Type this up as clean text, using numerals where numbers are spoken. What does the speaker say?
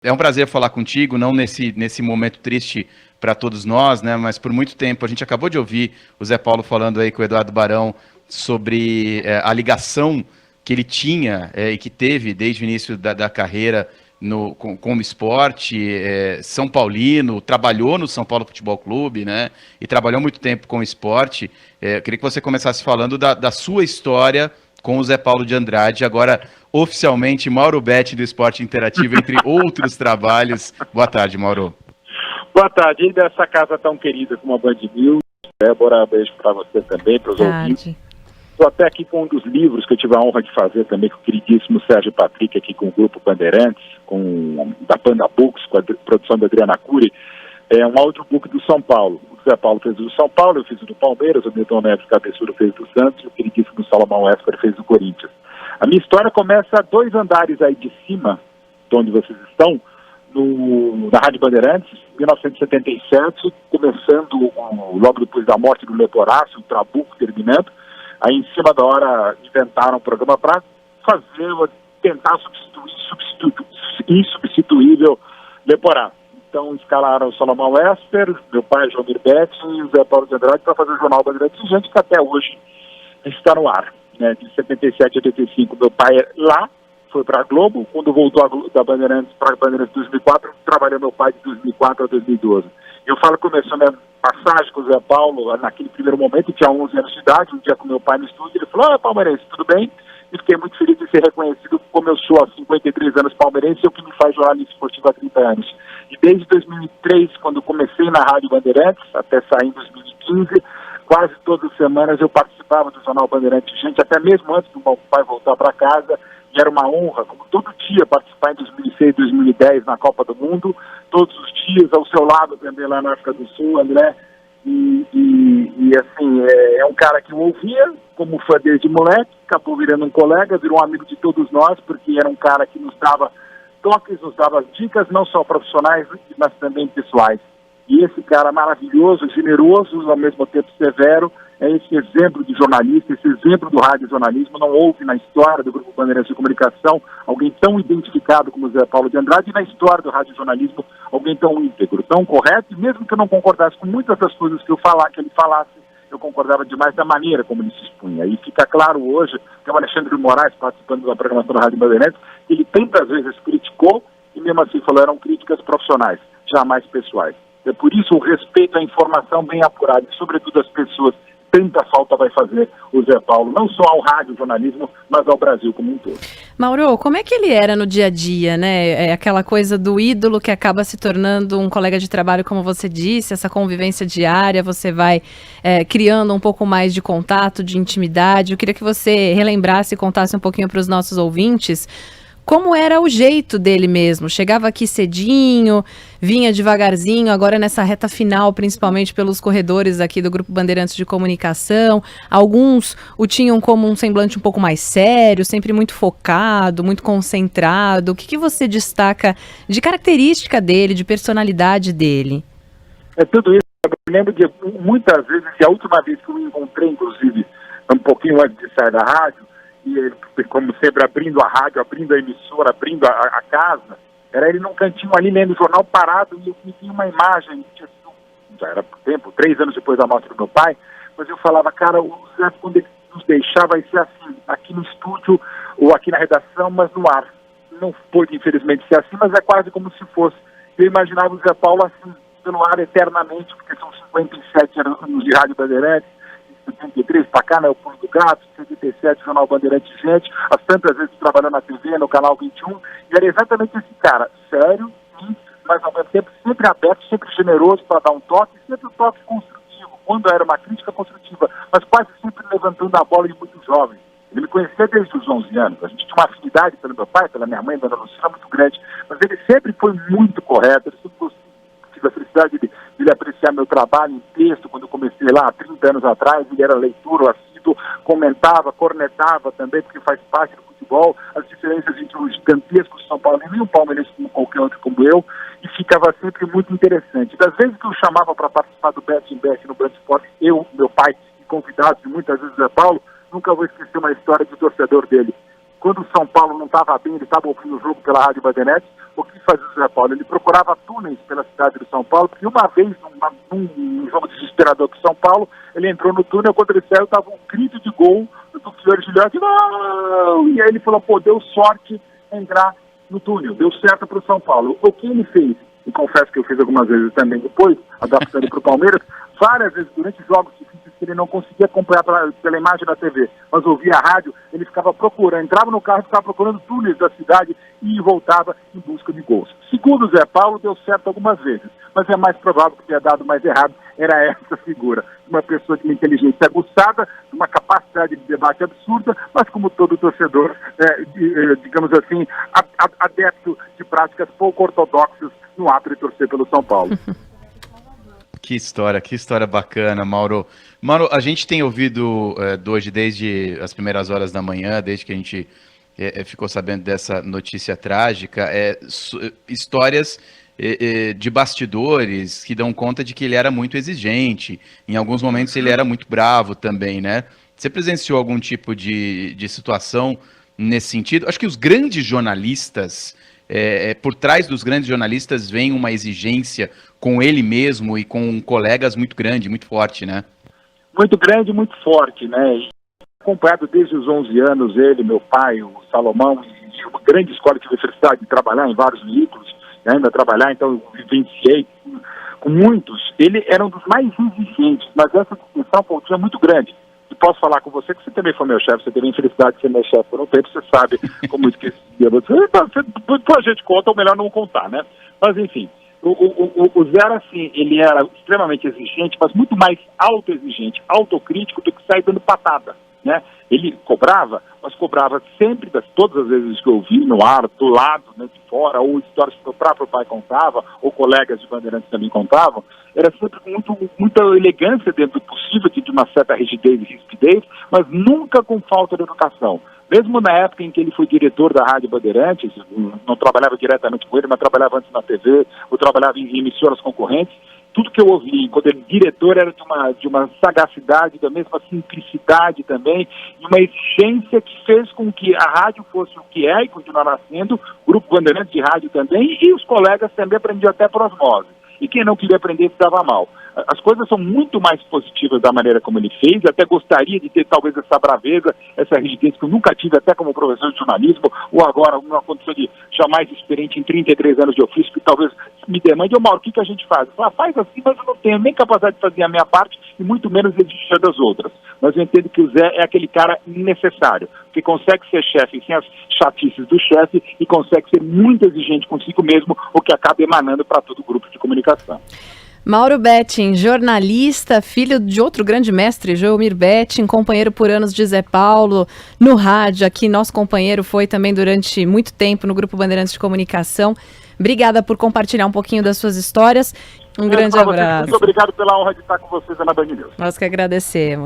É um prazer falar contigo, não nesse momento triste para todos nós, né? Mas por muito tempo a gente acabou de ouvir o Zé Paulo falando aí com o Eduardo Barão sobre a ligação que ele tinha e que teve desde o início da carreira com o esporte, São Paulino, trabalhou no São Paulo Futebol Clube, né? E trabalhou muito tempo com o esporte. Eu queria que você começasse falando da sua história com o Zé Paulo de Andrade, agora oficialmente Mauro Betti do Esporte Interativo, entre outros trabalhos. Boa tarde, Mauro. Boa tarde, e dessa casa tão querida como a Band News. Débora, beijo para você também, para os ouvintes. Estou até aqui com um dos livros que eu tive a honra de fazer também com o queridíssimo Sérgio Patrick, aqui com o Grupo Bandeirantes, da Panda Books, com a produção da Adriana Cury. É um audiobook do São Paulo. O Zé Paulo fez o do São Paulo, eu fiz o do Palmeiras, o Milton Neves Cabeçudo fez o do Santos, e o queridíssimo Salomão Esper fez o Corinthians. A minha história começa a 2 andares aí de cima, de onde vocês estão, na Rádio Bandeirantes, em 1977, começando logo depois da morte do Leporácio, o Trabuco terminando. Aí, em cima da hora, inventaram um programa para tentar substituir insubstituível Leporácio. Então, escalaram o Salomão Esper, meu pai, João Betti, e o Zé Paulo de Andrade para fazer o Jornal Bandeirantes, gente que até hoje está no ar. Né? De 77 a 85, meu pai lá, foi para a Globo. Quando voltou da Bandeirantes para a Bandeirantes em 2004, trabalhou meu pai de 2004 a 2012. Eu falo que começou a minha passagem com o Zé Paulo, naquele primeiro momento, tinha 11 anos de idade, um dia com meu pai no estúdio, ele falou: palmeirense, tudo bem? E fiquei muito feliz de ser reconhecido como eu sou há 53 anos palmeirense, e o que me faz jornalismo esportivo há 30 anos. E desde 2003, quando comecei na Rádio Bandeirantes, até sair em 2015, quase todas as semanas eu participava do Jornal Bandeirantes, gente, até mesmo antes do meu pai voltar para casa, e era uma honra, como todo dia, participar em 2006, 2010 na Copa do Mundo, todos os dias, ao seu lado também lá na África do Sul, André, e assim, é um cara que eu ouvia como fã desde moleque, acabou virando um colega, virou um amigo de todos nós, porque era um cara que nos dava toques, nos dava dicas, não só profissionais, mas também pessoais. E esse cara maravilhoso, generoso, ao mesmo tempo severo, é esse exemplo de jornalista, esse exemplo do radiojornalismo. Não houve na história do Grupo Bandeirantes de Comunicação alguém tão identificado como o Zé Paulo de Andrade, e na história do radiojornalismo alguém tão íntegro, tão correto, e mesmo que eu não concordasse com muitas das coisas que ele falasse, eu concordava demais da maneira como ele se expunha. E fica claro hoje que o Alexandre de Moraes, participando da programação da Rádio Bandeirantes, ele tantas vezes criticou, e mesmo assim falou, eram críticas profissionais, jamais pessoais. É por isso o respeito à informação bem apurada, e sobretudo às pessoas. Tanta falta vai fazer o Zé Paulo, não só ao rádio jornalismo, mas ao Brasil como um todo. Mauro, como é que ele era no dia a dia, né? É aquela coisa do ídolo que acaba se tornando um colega de trabalho, como você disse, essa convivência diária, você vai criando um pouco mais de contato, de intimidade. Eu queria que você relembrasse e contasse um pouquinho para os nossos ouvintes como era o jeito dele mesmo. Chegava aqui cedinho, vinha devagarzinho, agora nessa reta final, principalmente pelos corredores aqui do Grupo Bandeirantes de Comunicação. Alguns o tinham como um semblante um pouco mais sério, sempre muito focado, muito concentrado. O que você destaca de característica dele, de personalidade dele? É tudo isso. Eu lembro de muitas vezes, e a última vez que eu me encontrei, inclusive, um pouquinho antes de sair da rádio, e ele, como sempre, abrindo a rádio, abrindo a emissora, abrindo a casa, era ele num cantinho ali lendo o jornal parado, e eu tinha uma imagem, já era por tempo, 3 anos depois da morte do meu pai, mas eu falava, cara, o Zé, quando ele nos deixar, vai ser assim, aqui no estúdio, ou aqui na redação, mas no ar. Não pôde, infelizmente, ser assim, mas é quase como se fosse. Eu imaginava o Zé Paulo assim, pelo ar eternamente, porque são 57 anos de Rádio Bandeirantes, 73 para cá, né, o Pulo do Gato, 77, Jornal Bandeirantes Gente, as tantas vezes trabalhando na TV, no Canal 21, e era exatamente esse cara, sério, sim, mas ao mesmo tempo sempre aberto, sempre generoso para dar um toque, sempre um toque construtivo, quando era uma crítica construtiva, mas quase sempre levantando a bola de muito jovem. Ele me conhecia desde os 11 anos, a gente tinha uma afinidade pelo meu pai, pela minha mãe, Dona Lucila, muito grande, mas ele sempre foi muito correto, ele sempre tive a felicidade de ele apreciar meu trabalho em texto, quando eu comecei lá há 30 anos atrás, ele era leitor, assíduo, comentava, cornetava também, porque faz parte do futebol, as diferenças entre os gigantescos São Paulo e o palmeirense como qualquer outro como eu, e ficava sempre muito interessante. Das vezes que eu chamava para participar do Bet in Bet no Band Esporte, eu, meu pai e convidados, e muitas vezes o Zé Paulo, nunca vou esquecer uma história de torcedor dele. quando o São Paulo não estava bem, ele estava ouvindo o jogo pela Rádio Bandeirantes, o que fazia o Zé Paulo? Ele procurava túneis pela cidade de São Paulo, porque uma vez, num jogo desesperador com São Paulo, ele entrou no túnel, quando ele saiu, estava um grito de gol do Fiore Gilhote, não! E aí ele falou, pô, deu sorte entrar no túnel, deu certo para o São Paulo. O que ele fez, e confesso que eu fiz algumas vezes também depois, adaptando para o Palmeiras, várias vezes durante jogos difíceis que ele não conseguia acompanhar pela imagem da TV, mas ouvia a rádio, ele ficava procurando, entrava no carro e ficava procurando túneis da cidade e voltava em busca de gols. Segundo o Zé Paulo, deu certo algumas vezes, mas é mais provável que tenha dado mais errado, era essa figura, uma pessoa de uma inteligência aguçada, de uma capacidade de debate absurda, mas como todo torcedor, digamos assim, adepto de práticas pouco ortodoxas no ato de torcer pelo São Paulo. Que história bacana, Mauro. Mauro, a gente tem ouvido hoje, desde as primeiras horas da manhã, desde que a gente ficou sabendo dessa notícia trágica, histórias de bastidores que dão conta de que ele era muito exigente. Em alguns momentos ele era muito bravo também, né? Você presenciou algum tipo de situação nesse sentido? Acho que os grandes jornalistas, por trás dos grandes jornalistas, vem uma exigência com ele mesmo e com colegas muito grande, muito forte, né? Muito grande, muito forte, né? E acompanhado desde os 11 anos, ele, meu pai, o Salomão, e uma grande escola que tive a felicidade de trabalhar em vários veículos, ainda trabalhar, então eu vivenciei com muitos. Ele era um dos mais exigentes, mas essa distinção foi muito grande. E posso falar com você que você também foi meu chefe, você teve a infelicidade de ser meu chefe por um tempo, você sabe como esquecia. A gente conta, ou melhor não contar, né? Mas enfim, o Zé era assim, ele era extremamente exigente, mas muito mais autoexigente, autocrítico do que sair dando patada, né? Ele cobrava, mas cobrava sempre, todas as vezes que eu vi no ar, do lado, né, de fora, ou histórias que o próprio pai contava, ou colegas de Bandeirantes também contavam, era sempre com muita elegância dentro do possível, de uma certa rigidez e rispidez, mas nunca com falta de educação. Mesmo na época em que ele foi diretor da Rádio Bandeirantes, não trabalhava diretamente com ele, mas trabalhava antes na TV, ou trabalhava em emissoras concorrentes, tudo que eu ouvi, quando ele diretor, era de uma sagacidade, da mesma simplicidade também, e uma exigência que fez com que a rádio fosse o que é e continuará sendo, o Grupo Bandeirantes de Rádio também, e os colegas também aprendiam até por osmose. E quem não queria aprender se dava mal. As coisas são muito mais positivas da maneira como ele fez, até gostaria de ter talvez essa braveza, essa rigidez que eu nunca tive até como professor de jornalismo, ou agora uma condição de jamais experiente em 33 anos de ofício, que talvez me demande, Mauro, o que a gente faz? Eu falo, faz assim, mas eu não tenho nem capacidade de fazer a minha parte e muito menos exigir das outras. Mas eu entendo que o Zé é aquele cara necessário, que consegue ser chefe sem as chatices do chefe e consegue ser muito exigente consigo mesmo, o que acaba emanando para todo o grupo de comunicação. Mauro Betting, jornalista, filho de outro grande mestre, Joelmir Betting, companheiro por anos de Zé Paulo, no rádio, aqui nosso companheiro foi também durante muito tempo no Grupo Bandeirantes de Comunicação. Obrigada por compartilhar um pouquinho das suas histórias. Um grande abraço. Muito obrigado pela honra de estar com vocês na Band News. Nós que agradecemos.